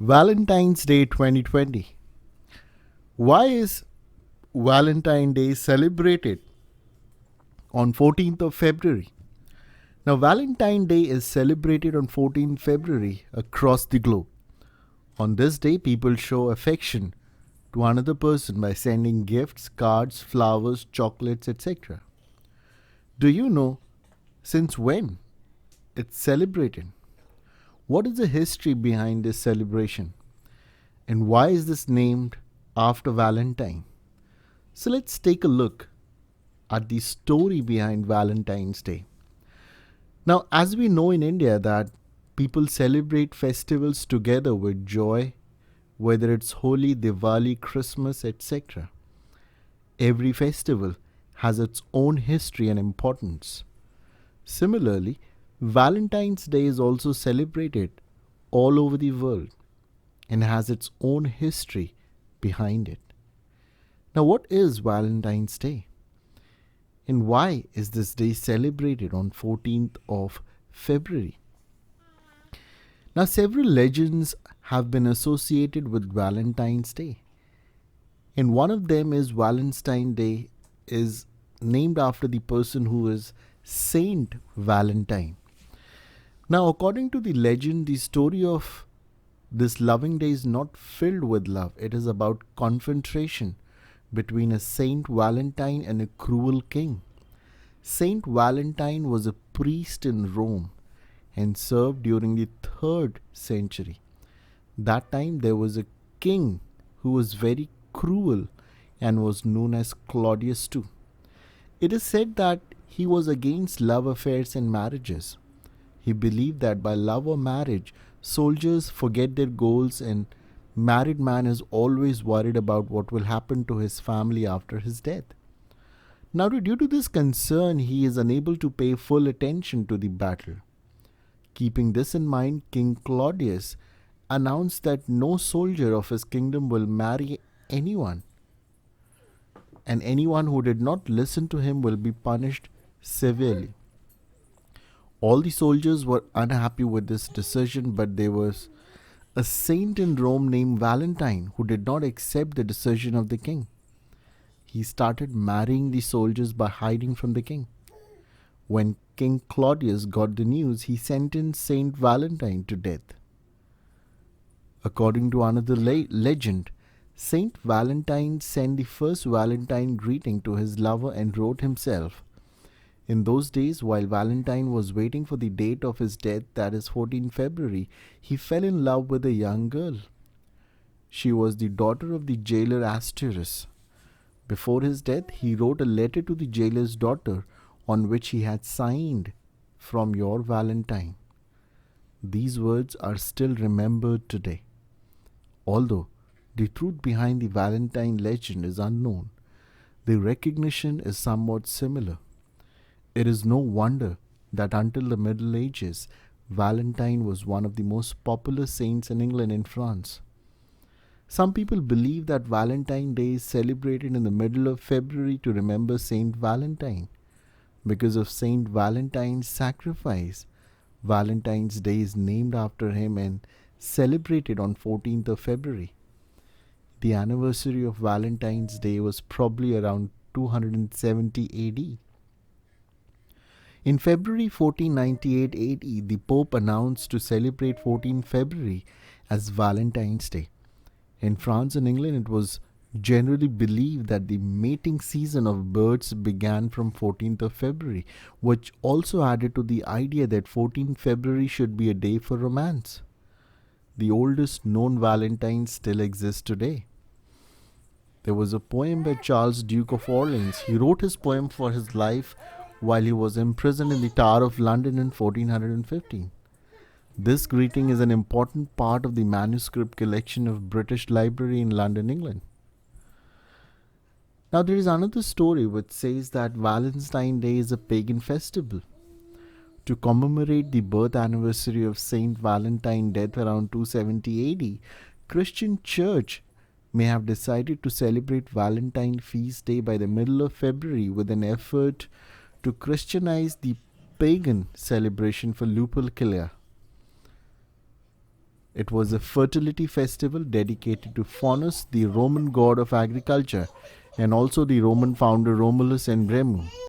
Valentine's Day 2020. Why is Valentine Day celebrated on 14th of February? Now, Valentine Day is celebrated on 14th February across the globe. On this day, people show affection to another person by sending gifts, cards, flowers, chocolates, etc. Do you know since when it's celebrated? What is the history behind this celebration? And why is this named after Valentine? So let's take a look at the story behind Valentine's Day. Now, as we know in India that people celebrate festivals together with joy, whether it's Holi, Diwali, Christmas, etc. Every festival has its own history and importance. Similarly, Valentine's Day is also celebrated all over the world and has its own history behind it. Now, what is Valentine's Day? And why is this day celebrated on 14th of February? Now, several legends have been associated with Valentine's Day. And one of them is Valentine Day is named after the person who is Saint Valentine. Now, according to the legend, the story of this loving day is not filled with love. It is about confrontation between a Saint Valentine and a cruel king. Saint Valentine was a priest in Rome and served during the 3rd century. That time there was a king who was very cruel and was known as Claudius too. It is said that he was against love affairs and marriages. He believed that by love or marriage, soldiers forget their goals and married man is always worried about what will happen to his family after his death. Now, due to this concern, he is unable to pay full attention to the battle. Keeping this in mind, King Claudius announced that no soldier of his kingdom will marry anyone, and anyone who did not listen to him will be punished severely. All the soldiers were unhappy with this decision, but there was a saint in Rome named Valentine who did not accept the decision of the king. He started marrying the soldiers by hiding from the king. When King Claudius got the news, he sentenced Saint Valentine to death. According to another legend, Saint Valentine sent the first Valentine greeting to his lover and wrote himself. In those days, while Valentine was waiting for the date of his death, that is 14 February, he fell in love with a young girl. She was the daughter of the jailer Asterius. Before his death, he wrote a letter to the jailer's daughter on which he had signed, "From your Valentine." These words are still remembered today. Although the truth behind the Valentine legend is unknown, the recognition is somewhat similar. It is no wonder that until the Middle Ages, Valentine was one of the most popular saints in England and France. Some people believe that Valentine Day is celebrated in the middle of February to remember Saint Valentine. Because of Saint Valentine's sacrifice, Valentine's Day is named after him and celebrated on 14th of February. The anniversary of Valentine's Day was probably around 270 AD. In February 1498 AD, the Pope announced to celebrate 14 February as Valentine's Day. In France and England, it was generally believed that the mating season of birds began from 14th of February, which also added to the idea that 14th February should be a day for romance. The oldest known Valentines still exist today. There was a poem by Charles, Duke of Orleans. He wrote his poem for his life while he was imprisoned in the Tower of London in 1415. This greeting is an important part of the manuscript collection of British Library in London, England. Now, there is another story which says that Valentine's Day is a pagan festival. To commemorate the birth anniversary of Saint Valentine death around 270 AD, Christian Church may have decided to celebrate Valentine feast day by the middle of February with an effort to Christianize the pagan celebration for Lupercalia. It was a fertility festival dedicated to Faunus, the Roman god of agriculture, and also the Roman founder Romulus and Remu.